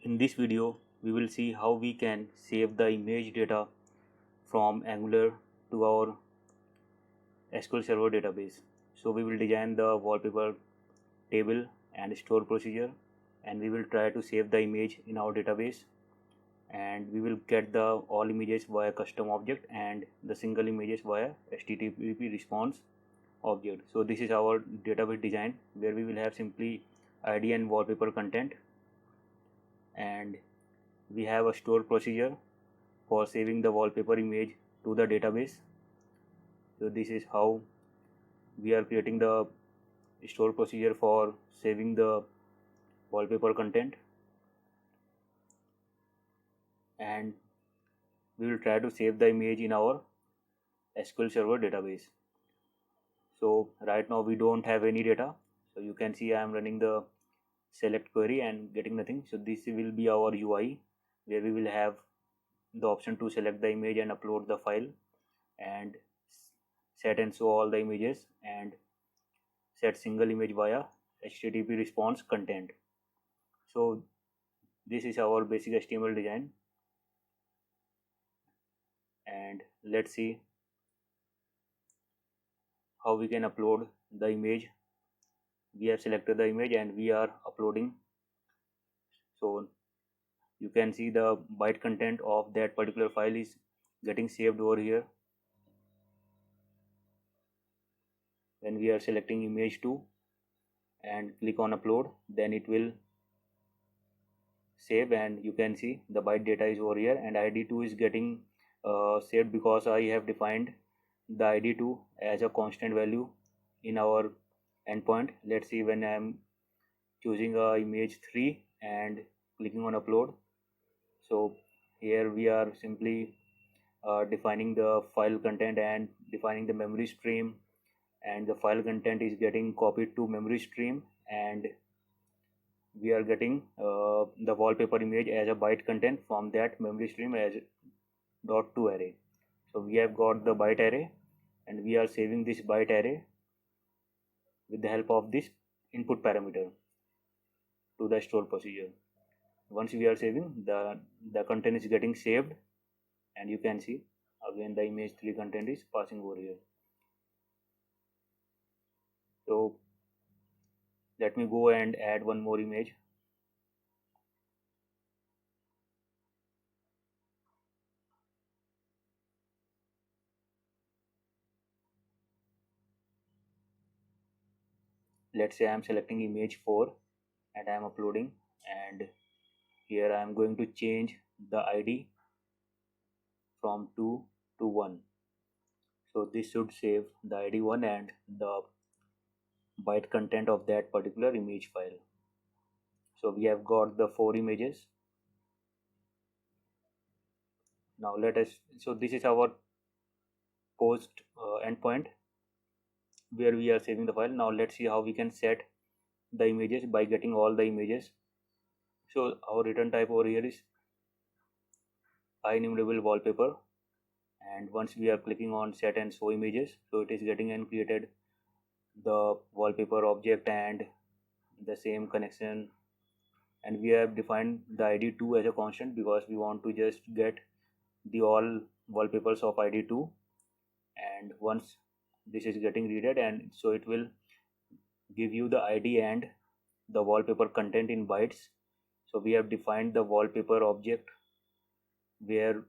In this video, we will see how we can save the image data from Angular to our SQL Server database. So we will design the wallpaper table and store procedure, and we will try to save the image in our database, and we will get the all images via custom object and the single images via HTTP response object. So this is our database design where we will have simply ID and wallpaper content, and we have a store procedure for saving the wallpaper image to the database. So this is how we are creating the store procedure for saving the wallpaper content, and we will try to save the image in our SQL Server database. So right now we don't have any data, so you can see I am running the select query and getting nothing. So this will be our UI where we will have the option to select the image and upload the file, and set and show all the images, and set single image via HTTP response content. So this is our basic HTML design, and let's see how we can upload the image. We have selected the image and we are uploading. So you can see the byte content of that particular file is getting saved over here. When we are selecting image 2 and click on upload, then it will save, and you can see the byte data is over here, and id2 is getting saved because I have defined the id2 as a constant value in our endpoint. Let's see, when I am choosing image 3 and clicking on upload, so here we are simply defining the file content and defining the memory stream, and the file content is getting copied to memory stream, and we are getting the wallpaper image as a byte content from that memory stream as .to array. So we have got the byte array, and we are saving this byte array with the help of this input parameter to the store procedure. Once we are saving, the content is getting saved, and you can see again the image 3 content is passing over here. So let me go and add one more image. Let's say I am selecting image 4 and I am uploading, and here I am going to change the ID from 2 to 1. So this should save the ID 1 and the byte content of that particular image file. So we have got the 4 images. Now so this is our post endpoint where we are saving the file. Now let's see how we can set the images by getting all the images. So our return type over here is enumerable wallpaper, and once we are clicking on set and show images, so it is getting and created the wallpaper object and the same connection, and we have defined the id2 as a constant because we want to just get the all wallpapers of id2, and once this is getting read, and so it will give you the id and the wallpaper content in bytes. So we have defined the wallpaper object where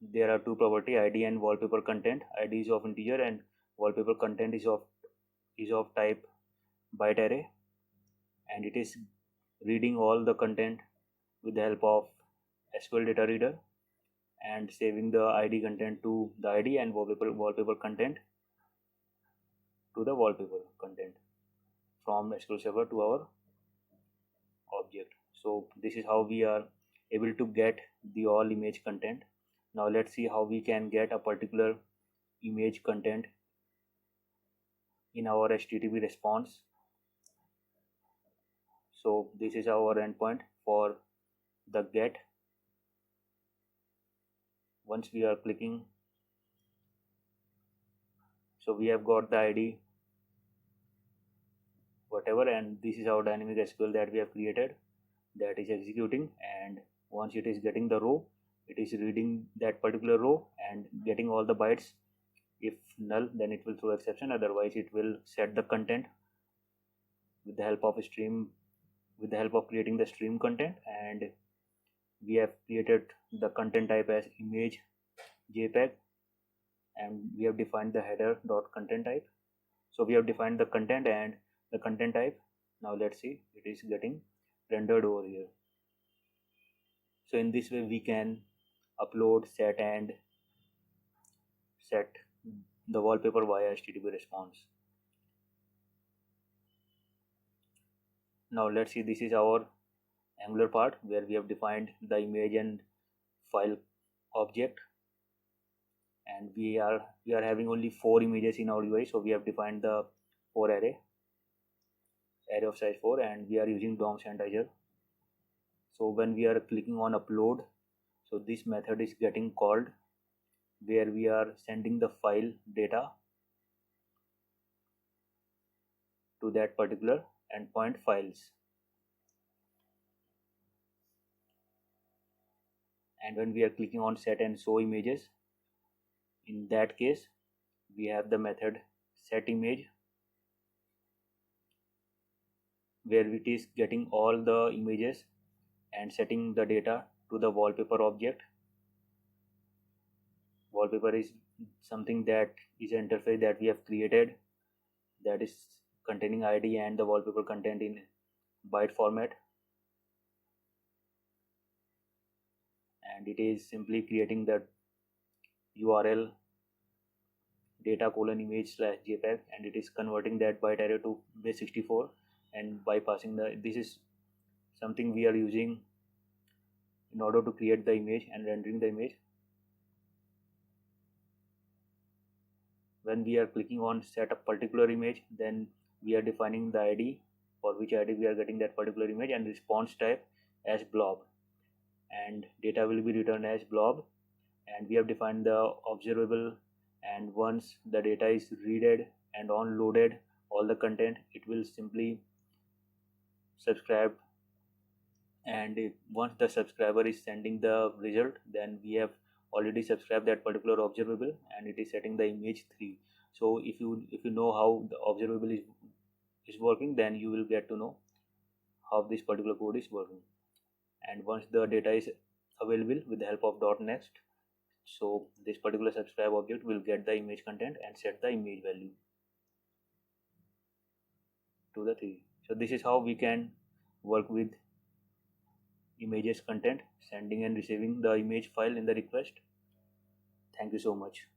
there are two property, id and wallpaper content. Id is of integer and wallpaper content is of type byte array, and it is reading all the content with the help of SQL data reader and saving the id content to the id and wallpaper content to the wallpaper content from SQL Server to our object. So this is how we are able to get the all image content. Now let's see how we can get a particular image content in our HTTP response. So this is our endpoint for the get. Once we are clicking, so we have got the ID whatever, and this is our dynamic SQL that we have created. that is executing, and once it is getting the row, it is reading that particular row and getting all the bytes. If null, then it will throw exception, otherwise it will set the content with the help of stream, with the help of creating the stream content. And we have created the content type as image JPEG, and we have defined the header dot content type. So we have defined the content and the content type. Now let's see, it is getting rendered over here. So in this way we can upload, set and set the wallpaper via HTTP response. Now let's see, this is our Angular part where we have defined the image and file object, and we are having only 4 images in our UI. So we have defined the 4 array of size 4, and we are using DOM sanitizer. So when we are clicking on upload, so this method is getting called, where we are sending the file data to that particular endpoint files. And when we are clicking on set and show images, in that case we have the method set image, where it is getting all the images and setting the data to the wallpaper object. Wallpaper is something that is an interface that we have created, that is containing ID and the wallpaper content in byte format, and it is simply creating the URL data colon image slash JPEG, and it is converting that byte array to base 64 and bypassing the, this is something we are using in order to create the image and rendering the image. When we are clicking on set a particular image, then we are defining the ID, for which ID we are getting that particular image, and response type as blob, and data will be returned as blob. And we have defined the observable, and once the data is read and onloaded all the content, it will simply subscribe. And once the subscriber is sending the result, then we have already subscribed that particular observable, and it is setting the image 3. So if you know how the observable is working, then you will get to know how this particular code is working. And once the data is available with the help of .next, so this particular subscribe object will get the image content and set the image value to the 3. So this is how we can work with images content, sending and receiving the image file in the request. Thank you so much.